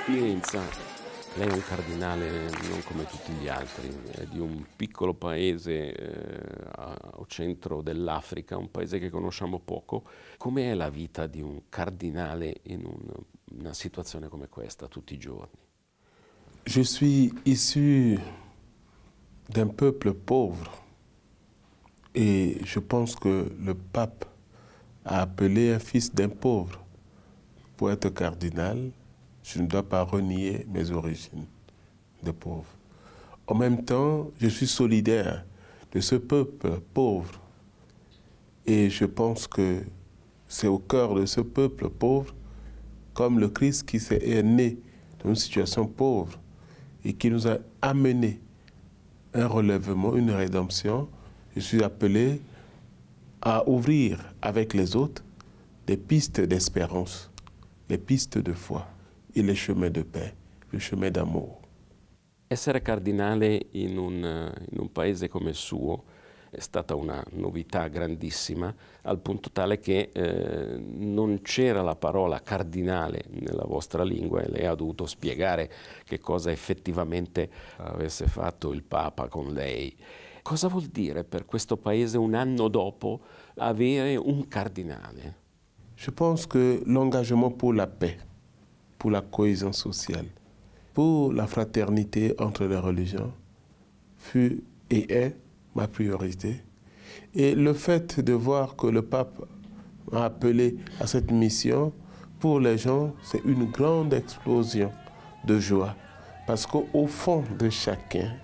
Sapienza, lei è un cardinale non come tutti gli altri, è di un piccolo paese al centro dell'Africa, un paese che conosciamo poco. Com'è la vita di un cardinale in una situazione come questa tutti i giorni? Je suis issu d'un peuple pauvre et je pense que le pape a appelé un fils d'un pauvre pour être cardinal. Je ne dois pas renier mes origines de pauvre. En même temps, je suis solidaire de ce peuple pauvre et je pense que c'est au cœur de ce peuple pauvre, comme le Christ qui est né dans une situation pauvre et qui nous a amené un relèvement, une rédemption. Je suis appelé à ouvrir avec les autres des pistes d'espérance, les pistes de foi et les chemins de paix, le chemin d'amour. Essere cardinale in un paese come il suo è stata una novità grandissima, al punto tale che non c'era la parola cardinale nella vostra lingua e lei ha dovuto spiegare che cosa effettivamente avesse fatto il Papa con lei. Cosa vuol dire per questo paese un anno dopo avere un cardinale? Je pense que l'engagement pour la paix, pour la cohésion sociale, pour la fraternité entre les religions fut et est ma priorité. Et le fait de voir que le pape m'a appelé à cette mission, pour les gens, c'est une grande explosion de joie. Parce qu'au fond de chacun,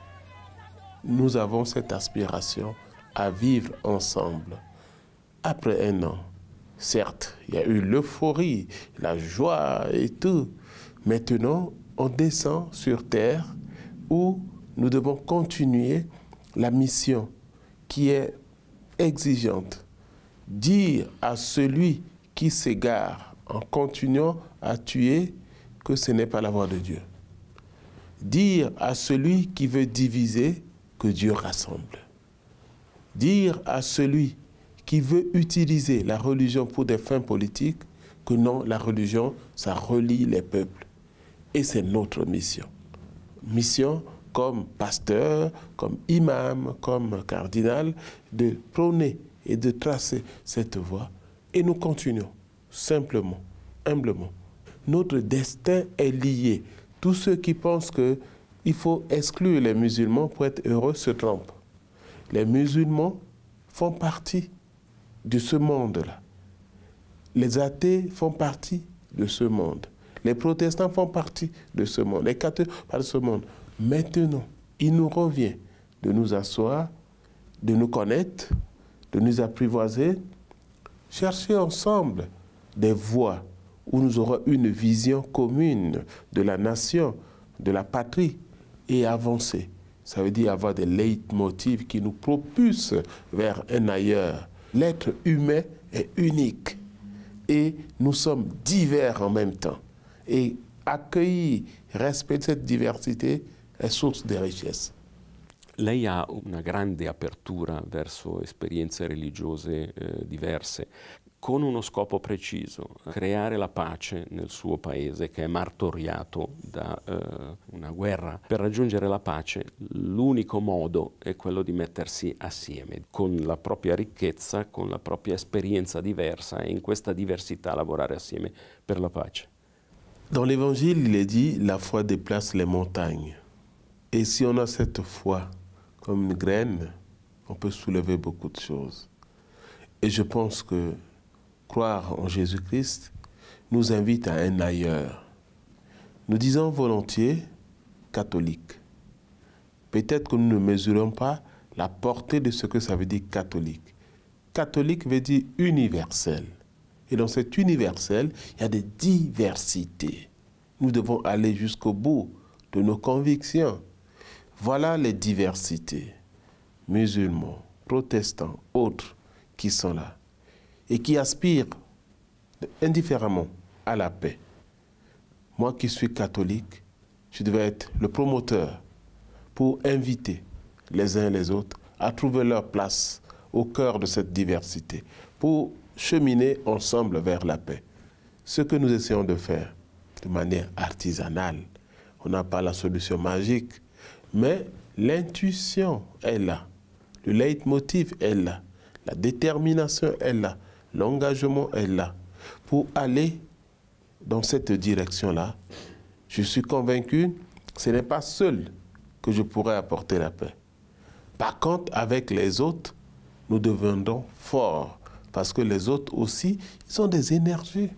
nous avons cette aspiration à vivre ensemble. Après un an, certes, il y a eu l'euphorie, la joie et tout. Maintenant, on descend sur terre où nous devons continuer la mission qui est exigeante. Dire à celui qui s'égare en continuant à tuer que ce n'est pas la voie de Dieu. Dire à celui qui veut diviser que Dieu rassemble. Dire à celui qui veut utiliser la religion pour des fins politiques que non, la religion, ça relie les peuples. Et c'est notre mission. Mission comme pasteur, comme imam, comme cardinal, de prôner et de tracer cette voie. Et nous continuons, simplement, humblement. Notre destin est lié. Tous ceux qui pensent qu'il faut exclure les musulmans pour être heureux se trompent. Les musulmans font partie de ce monde-là. Les athées font partie de ce monde. Les protestants font partie de ce monde. Les catholiques font partie de ce monde. Maintenant, il nous revient de nous asseoir, de nous connaître, de nous apprivoiser, chercher ensemble des voies où nous aurons une vision commune de la nation, de la patrie, et avancer. Ça veut dire avoir des leitmotifs qui nous propulsent vers un ailleurs. L'être humain est unique et nous sommes divers en même temps. Et accueillir, respecter cette diversité è source di richesse. Lei ha una grande apertura verso esperienze religiose diverse, con uno scopo preciso: creare la pace nel suo paese che è martoriato da una guerra. Per raggiungere la pace l'unico modo è quello di mettersi assieme, con la propria ricchezza, con la propria esperienza diversa, e in questa diversità lavorare assieme per la pace. Dans l'Évangile, il est dit, la foi déplace les montagnes. Et si on a cette foi comme une graine, on peut soulever beaucoup de choses. Et je pense que croire en Jésus-Christ nous invite à un ailleurs. Nous disons volontiers catholique. Peut-être que nous ne mesurons pas la portée de ce que ça veut dire catholique. Catholique veut dire universel. Et dans cet universel, il y a des diversités. Nous devons aller jusqu'au bout de nos convictions. Voilà les diversités. musulmans, protestants, autres qui sont là et qui aspirent indifféremment à la paix. Moi qui suis catholique, je devais être le promoteur pour inviter les uns et les autres à trouver leur place au cœur de cette diversité, pour cheminer ensemble vers la paix. Ce que nous essayons de faire de manière artisanale, on n'a pas la solution magique, mais l'intuition est là, le leitmotiv est là, la détermination est là, l'engagement est là. Pour aller dans cette direction-là, je suis convaincu que ce n'est pas seul que je pourrais apporter la paix. Par contre, avec les autres, nous deviendrons forts, parce que les autres aussi, ils ont des énergies,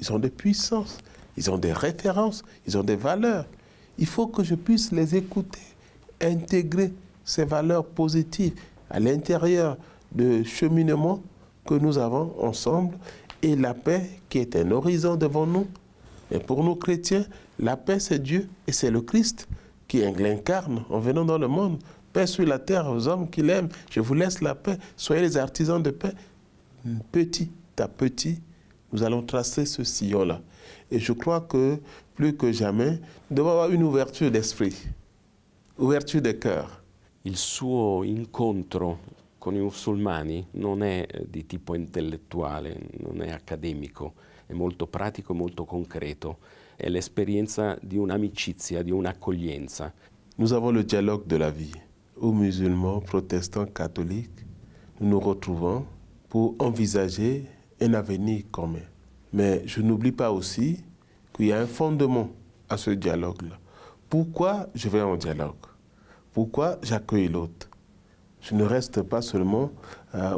ils ont des puissances, ils ont des références, ils ont des valeurs. Il faut que je puisse les écouter, intégrer ces valeurs positives à l'intérieur du cheminement que nous avons ensemble, et la paix qui est un horizon devant nous. Et pour nous chrétiens, la paix c'est Dieu et c'est le Christ qui l'incarne en venant dans le monde. Paix sur la terre aux hommes qui l'aiment. Je vous laisse la paix. Soyez les artisans de paix. Petit à petit, nous allons tracer ce sillon-là. Et je crois que plus que jamais, nous devons avoir une ouverture d'esprit, ouverture de cœur. Il suo incontro con i musulmani non è di tipo intellettuale, non è accademico, è molto pratico, molto concreto. È l'esperienza di un'amicizia, di un'accoglienza. Nous avons le dialogue de la vie. Aux musulmans, protestants, catholiques, nous nous retrouvons pour envisager un avenir commun. Mais je n'oublie pas aussi qu'il y a un fondement à ce dialogue-là. Pourquoi je vais en dialogue? Pourquoi j'accueille l'autre? Je ne reste pas seulement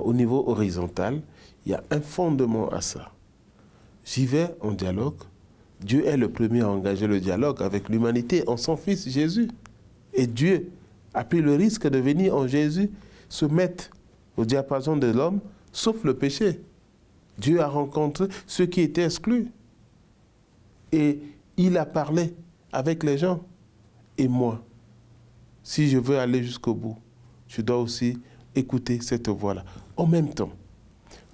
au niveau horizontal, il y a un fondement à ça. J'y vais en dialogue. Dieu est le premier à engager le dialogue avec l'humanité en son Fils Jésus. Et Dieu a pris le risque de venir en Jésus se mettre au diapason de l'homme, sauf le péché. Dieu a rencontré ceux qui étaient exclus. Et il a parlé avec les gens. Et moi, si je veux aller jusqu'au bout, je dois aussi écouter cette voix-là. En même temps,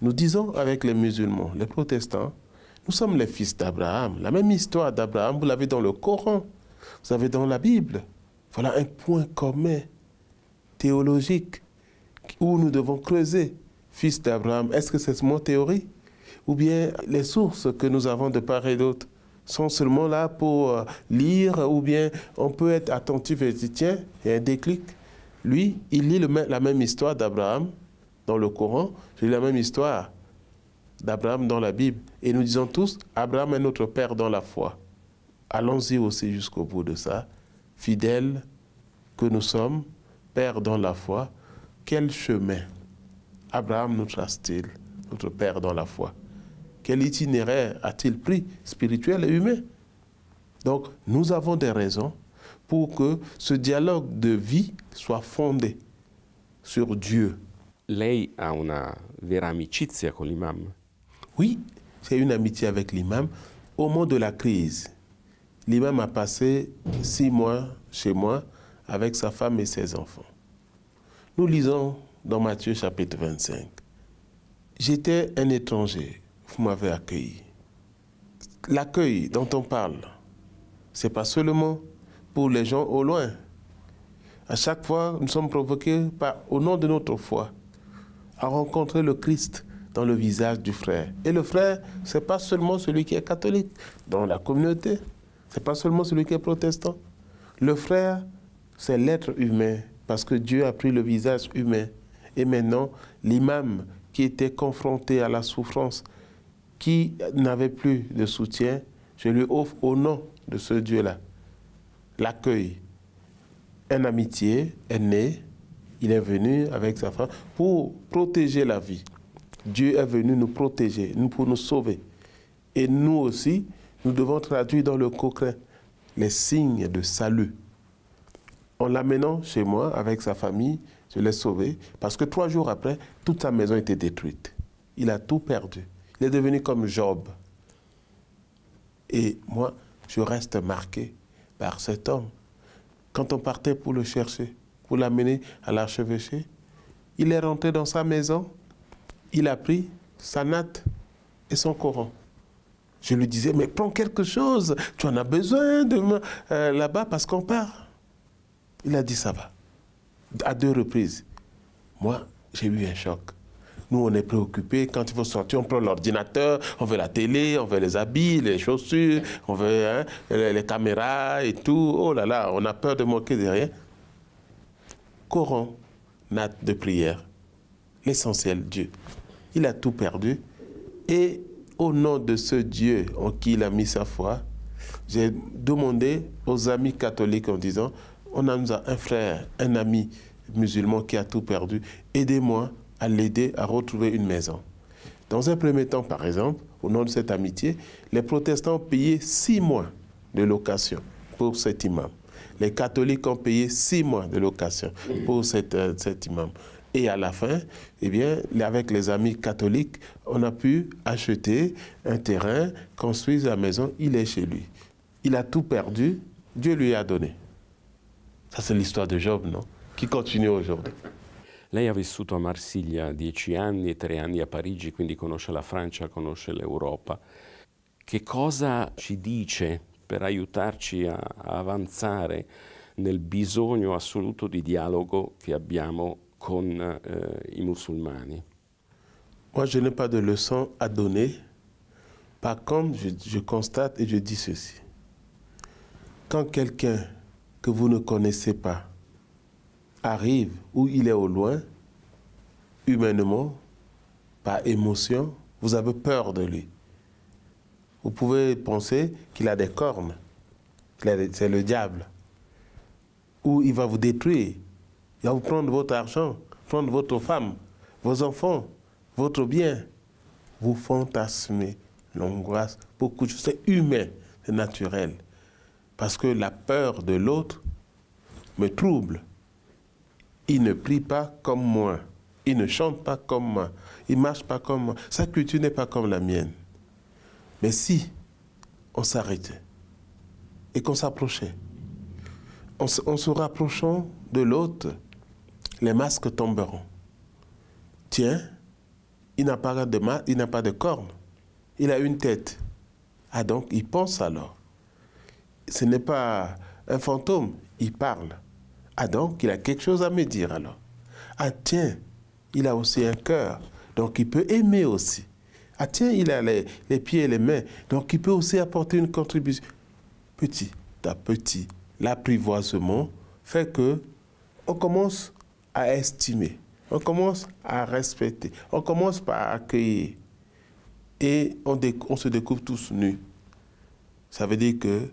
nous disons avec les musulmans, les protestants, nous sommes les fils d'Abraham. La même histoire d'Abraham, vous l'avez dans le Coran, vous avez dans la Bible. Voilà un point commun théologique où nous devons creuser. Fils d'Abraham, est-ce que c'est mon théorie? Ou bien les sources que nous avons de part et d'autre sont seulement là pour lire, ou bien on peut être attentif et dire, tiens, il y a un déclic. Lui, il lit la même histoire d'Abraham dans le Coran, je lis la même histoire d'Abraham dans la Bible. Et nous disons tous, Abraham est notre père dans la foi. Allons-y aussi jusqu'au bout de ça. Fidèles que nous sommes, père dans la foi, quel chemin Abraham nous trace-t-il, notre père dans la foi? Quel itinéraire a-t-il pris, spirituel et humain? Donc, nous avons des raisons pour que ce dialogue de vie soit fondé sur Dieu. Lei ha una vera amicizia con l'imam? Oui, j'ai une amitié avec l'imam au moment de la crise. L'imam a passé 6 mois chez moi avec sa femme et ses enfants. Nous lisons dans Matthieu chapitre 25. J'étais un étranger, vous m'avez accueilli. L'accueil dont on parle, ce n'est pas seulement pour les gens au loin. À chaque fois, nous sommes provoqués au nom de notre foi à rencontrer le Christ dans le visage du frère. Et le frère, ce n'est pas seulement celui qui est catholique dans la communauté, ce n'est pas seulement celui qui est protestant. Le frère, c'est l'être humain, parce que Dieu a pris le visage humain. Et maintenant, l'imam qui était confronté à la souffrance, qui n'avait plus de soutien, je lui offre au nom de ce Dieu-là l'accueil. Une amitié est née, il est venu avec sa femme pour protéger la vie. Dieu est venu nous protéger, pour nous sauver. Et nous aussi, nous devons traduire dans le concret les signes de salut. En l'amenant chez moi avec sa famille, je l'ai sauvé parce que 3 jours après, toute sa maison était détruite. Il a tout perdu. Il est devenu comme Job. Et moi, je reste marqué par cet homme. Quand on partait pour le chercher, pour l'amener à l'archevêché, Il est rentré dans sa maison, il a pris sa natte et son Coran. Je lui disais, mais prends quelque chose, tu en as besoin là-bas parce qu'on part. Il a dit, ça va. À 2 reprises. Moi, j'ai eu un choc. Nous, on est préoccupés. Quand il faut sortir, on prend l'ordinateur, on veut la télé, on veut les habits, les chaussures, on veut les caméras et tout. Oh là là, on a peur de manquer de rien. Coran, natte de prière, l'essentiel, Dieu. Il a tout perdu. Et au nom de ce Dieu en qui il a mis sa foi, j'ai demandé aux amis catholiques en disant, nous a un frère, un ami musulman qui a tout perdu, aidez-moi à l'aider à retrouver une maison. Dans un premier temps, par exemple, au nom de cette amitié, les protestants ont payé 6 mois de location pour cet imam. Les catholiques ont payé 6 mois de location pour cet imam. Et à la fin, eh bien, avec les amis catholiques, on a pu acheter un terrain, construire la maison, il est chez lui. Il a tout perdu, Dieu lui a donné. Ça, c'est l'histoire de Job, non? Qui continue aujourd'hui. Lei ha vissuto a Marsiglia 10 anni e 3 anni a Parigi, quindi conosce la Francia, conosce l'Europa. Che cosa ci dice per aiutarci a avanzare nel bisogno assoluto di dialogo che abbiamo con i musulmani? Moi, je n'ai pas de leçon à donner. Par contre, je constate et je dis ceci. Quand quelqu'un que vous ne connaissez pas arrive où il est au loin, humainement, par émotion, vous avez peur de lui. Vous pouvez penser qu'il a des cornes, c'est le diable, ou il va vous détruire, il va vous prendre votre argent, prendre votre femme, vos enfants, votre bien. Vous fantasmez l'angoisse, beaucoup de choses. C'est humain, c'est naturel. Parce que la peur de l'autre me trouble. Il ne prie pas comme moi. Il ne chante pas comme moi. Il ne marche pas comme moi. Sa culture n'est pas comme la mienne. Mais si on s'arrêtait et qu'on s'approchait, en se rapprochant de l'autre, les masques tomberont. Tiens, il n'a pas de cornes. Il a une tête. Ah donc, il pense alors. Ce n'est pas un fantôme, il parle. Ah donc, il a quelque chose à me dire alors. Ah tiens, il a aussi un cœur, donc il peut aimer aussi. Ah tiens, il a les pieds et les mains, donc il peut aussi apporter une contribution. Petit à petit, l'apprivoisement fait que on commence à estimer, on commence à respecter, on commence par accueillir. Et on se découvre tous nus. Ça veut dire que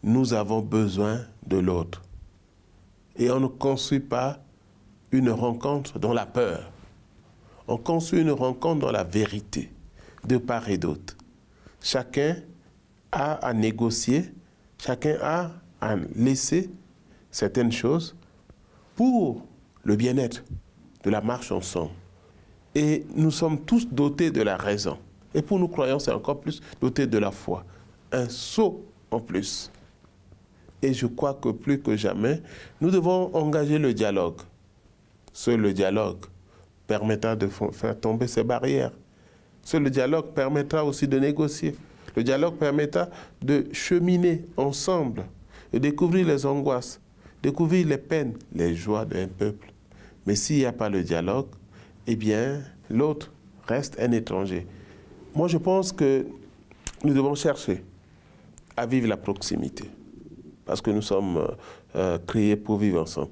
nous avons besoin de l'autre. Et on ne construit pas une rencontre dans la peur. On construit une rencontre dans la vérité, de part et d'autre. Chacun a à négocier, chacun a à laisser certaines choses pour le bien-être de la marche ensemble. Et nous sommes tous dotés de la raison. Et pour nous croyants, c'est encore plus doté de la foi. Un saut en plus. Et je crois que plus que jamais, nous devons engager le dialogue. Seul le dialogue permettra de faire tomber ces barrières. Seul le dialogue permettra aussi de négocier. Le dialogue permettra de cheminer ensemble, de découvrir les angoisses, découvrir les peines, les joies d'un peuple. Mais s'il n'y a pas le dialogue, eh bien, l'autre reste un étranger. Moi, je pense que nous devons chercher à vivre la proximité. Parce que nous sommes créés pour vivre ensemble.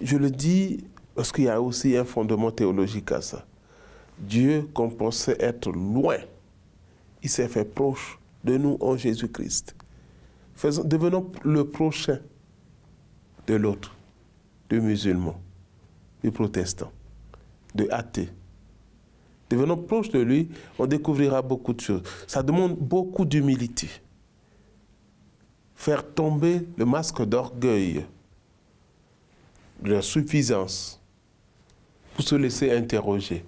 Je le dis parce qu'il y a aussi un fondement théologique à ça. Dieu, qu'on pensait être loin, il s'est fait proche de nous en Jésus-Christ. Devenons le prochain de l'autre, du musulman, du protestant, de athée. Devenons proches de lui, on découvrira beaucoup de choses. Ça demande beaucoup d'humilité. Faire tomber le masque d'orgueil, de la suffisance, pour se laisser interroger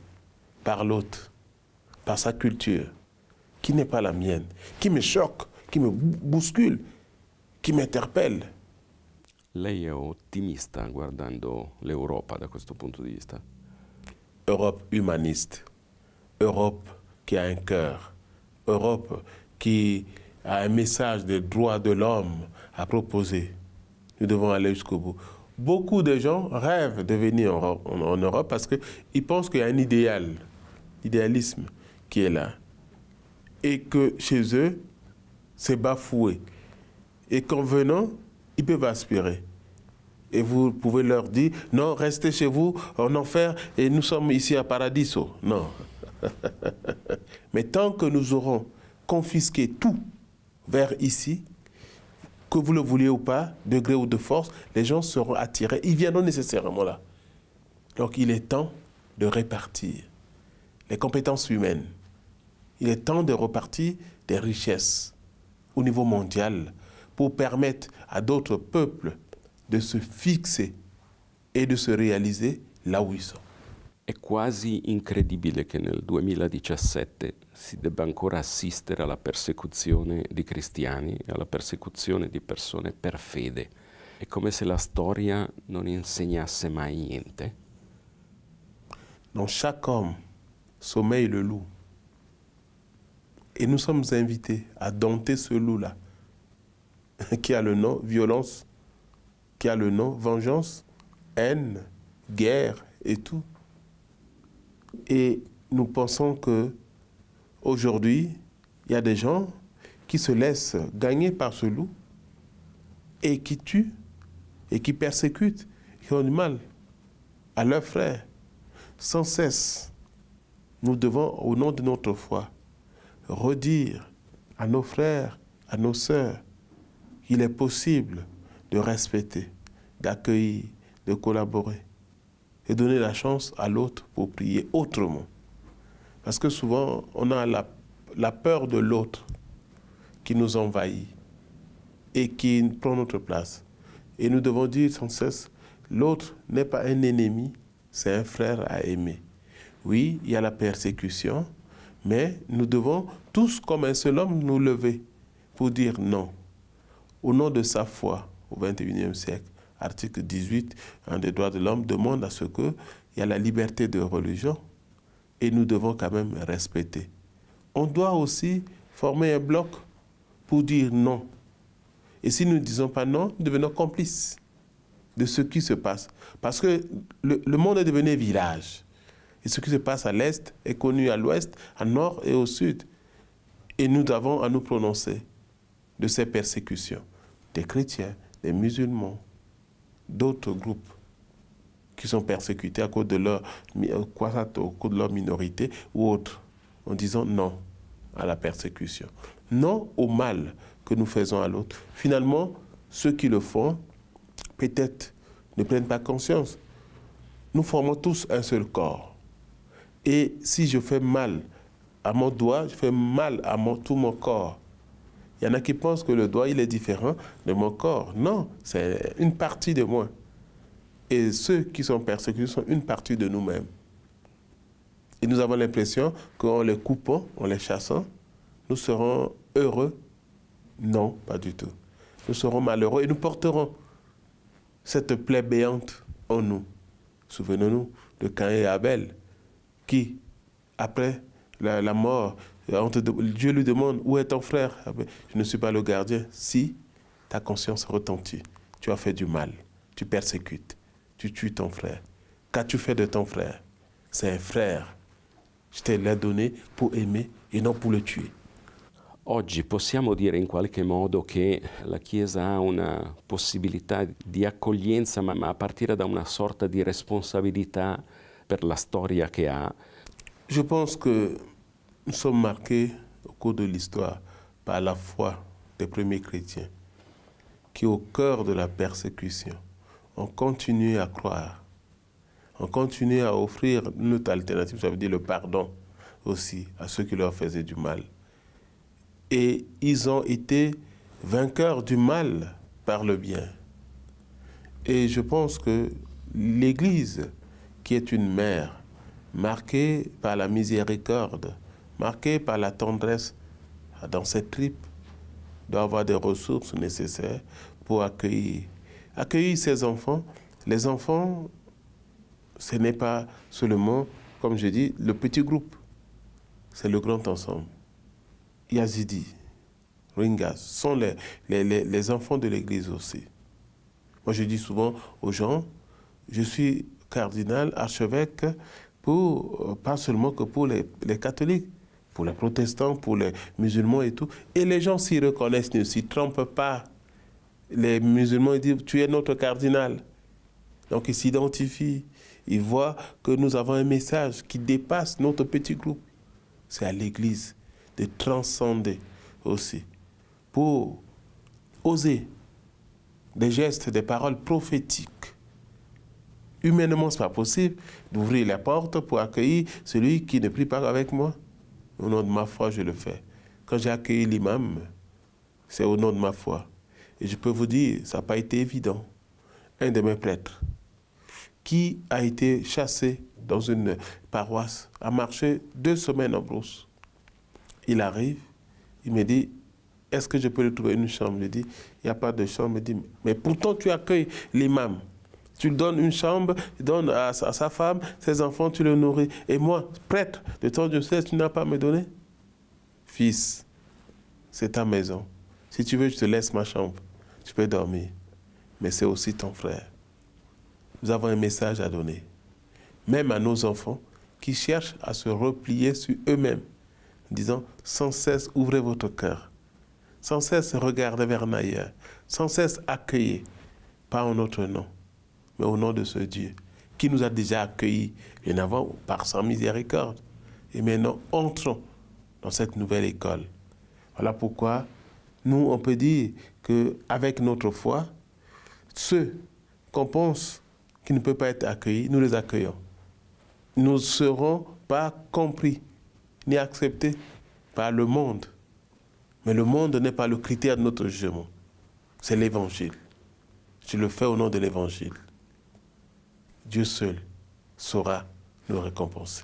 par l'autre, par sa culture, qui n'est pas la mienne, qui me choque, qui me bouscule, qui m'interpelle. Lei è ottimista guardando l'Europa da questo punto di vista? Europe humaniste, Europe qui a un cœur, Europe qui a un message des droits de l'homme à proposer. Nous devons aller jusqu'au bout. Beaucoup de gens rêvent de venir en Europe parce qu'ils pensent qu'il y a un idéal, l'idéalisme qui est là. Et que chez eux, c'est bafoué. Et qu'en venant, ils peuvent aspirer. Et vous pouvez leur dire, non, restez chez vous en enfer et nous sommes ici à Paradiso. Non. Mais tant que nous aurons confisqué tout vers ici, que vous le vouliez ou pas, de gré ou de force, les gens seront attirés. Ils viendront nécessairement là. Donc il est temps de répartir les compétences humaines. Il est temps de repartir des richesses au niveau mondial pour permettre à d'autres peuples de se fixer e di se réaliser là où ils sont. È quasi incredibile che nel 2017 si debba ancora assistere alla persecuzione di cristiani e alla persecuzione di persone per fede. È come se la storia non insegnasse mai niente. Dans chaque homme sommeille le loup. Et nous sommes invités à dompter ce loup-là, qui a le nom violence, qui a le nom vengeance, haine, guerre et tout. Et nous pensons que aujourd'hui, il y a des gens qui se laissent gagner par ce loup et qui tuent et qui persécutent, qui ont du mal à leurs frères. Sans cesse, nous devons, au nom de notre foi, redire à nos frères, à nos sœurs, qu'il est possible de respecter, d'accueillir, de collaborer et donner la chance à l'autre pour prier autrement. Parce que souvent, on a la peur de l'autre qui nous envahit et qui prend notre place. Et nous devons dire sans cesse, l'autre n'est pas un ennemi, c'est un frère à aimer. Oui, il y a la persécution, mais nous devons tous, comme un seul homme, nous lever pour dire non. Au nom de sa foi, au XXIe siècle, article 18 des droits de l'homme demande à ce qu'il y a la liberté de religion et nous devons quand même respecter. On doit aussi former un bloc pour dire non. Et si nous ne disons pas non, nous devenons complices de ce qui se passe. Parce que le monde est devenu village. Et ce qui se passe à l'Est est connu à l'Ouest, à Nord et au Sud. Et nous avons à nous prononcer de ces persécutions des chrétiens, des musulmans, d'autres groupes qui sont persécutés à cause de leur minorité ou autres, en disant non à la persécution, non au mal que nous faisons à l'autre. Finalement, ceux qui le font, peut-être ne prennent pas conscience. Nous formons tous un seul corps. Et si je fais mal à mon doigt, je fais mal à tout mon corps. Il y en a qui pensent que le doigt, il est différent de mon corps. Non, c'est une partie de moi. Et ceux qui sont persécutés sont une partie de nous-mêmes. Et nous avons l'impression qu'en les coupant, en les chassant, nous serons heureux. Non, pas du tout. Nous serons malheureux et nous porterons cette plaie béante en nous. Souvenons-nous de Caïn et Abel, qui, après la mort, Dieu lui demande, où est ton frère? Je ne suis pas le gardien. Si ta conscience retentit, tu as fait du mal, tu persécutes, tu tues ton frère. Qu'as-tu fait de ton frère? C'est un frère. Je te l'ai donné pour aimer et non pour le tuer. Oggi possiamo dire in qualche modo che la Chiesa ha una possibilità di accoglienza, ma a partire da una sorta di responsabilità per la storia che ha. Je pense que nous sommes marqués au cours de l'histoire par la foi des premiers chrétiens qui, au cœur de la persécution, ont continué à croire, ont continué à offrir une autre alternative, ça veut dire le pardon aussi à ceux qui leur faisaient du mal. Et ils ont été vainqueurs du mal par le bien. Et je pense que l'Église, qui est une mère, marquée par la miséricorde, marquée par la tendresse dans ses tripes, doit avoir des ressources nécessaires pour accueillir ses enfants. Les enfants, ce n'est pas seulement comme je dis, le petit groupe, c'est le grand ensemble. Yazidi, Ringas, sont les enfants de l'Église aussi. Moi, je dis souvent aux gens, je suis cardinal, archevêque, pas seulement que pour les catholiques, pour les protestants, pour les musulmans et tout. Et les gens s'y reconnaissent, ne s'y trompent pas. Les musulmans ils disent, tu es notre cardinal. Donc ils s'identifient, ils voient que nous avons un message qui dépasse notre petit groupe. C'est à l'Église de transcender aussi, pour oser des gestes, des paroles prophétiques. Humainement, ce n'est pas possible d'ouvrir la porte pour accueillir celui qui ne prie pas avec moi. Au nom de ma foi, je le fais. Quand j'ai accueilli l'imam, c'est au nom de ma foi. Et je peux vous dire, ça n'a pas été évident. Un de mes prêtres, qui a été chassé dans une paroisse, a marché 2 semaines en brousse. Il arrive, il me dit, est-ce que je peux lui trouver une chambre? Je dis, il n'y a pas de chambre. Il me dit, mais pourtant tu accueilles l'imam. Tu lui donnes une chambre, tu donnes à sa femme, ses enfants, tu le nourris. Et moi, prêtre de ton diocèse, tu n'as pas à me donner? Fils, c'est ta maison. Si tu veux, je te laisse ma chambre. Tu peux dormir. Mais c'est aussi ton frère. Nous avons un message à donner. Même à nos enfants qui cherchent à se replier sur eux-mêmes. En disant, sans cesse, ouvrez votre cœur. Sans cesse, regardez vers l'ailleurs. Sans cesse, accueillez. Pas en notre nom, mais au nom de ce Dieu qui nous a déjà accueillis bien avant par sa miséricorde. Et maintenant, entrons dans cette nouvelle école. Voilà pourquoi nous, on peut dire qu'avec notre foi, ceux qu'on pense qui ne peuvent pas être accueillis, nous les accueillons. Nous ne serons pas compris ni acceptés par le monde. Mais le monde n'est pas le critère de notre jugement. C'est l'Évangile. Je le fais au nom de l'Évangile. Dieu seul saura nous récompenser.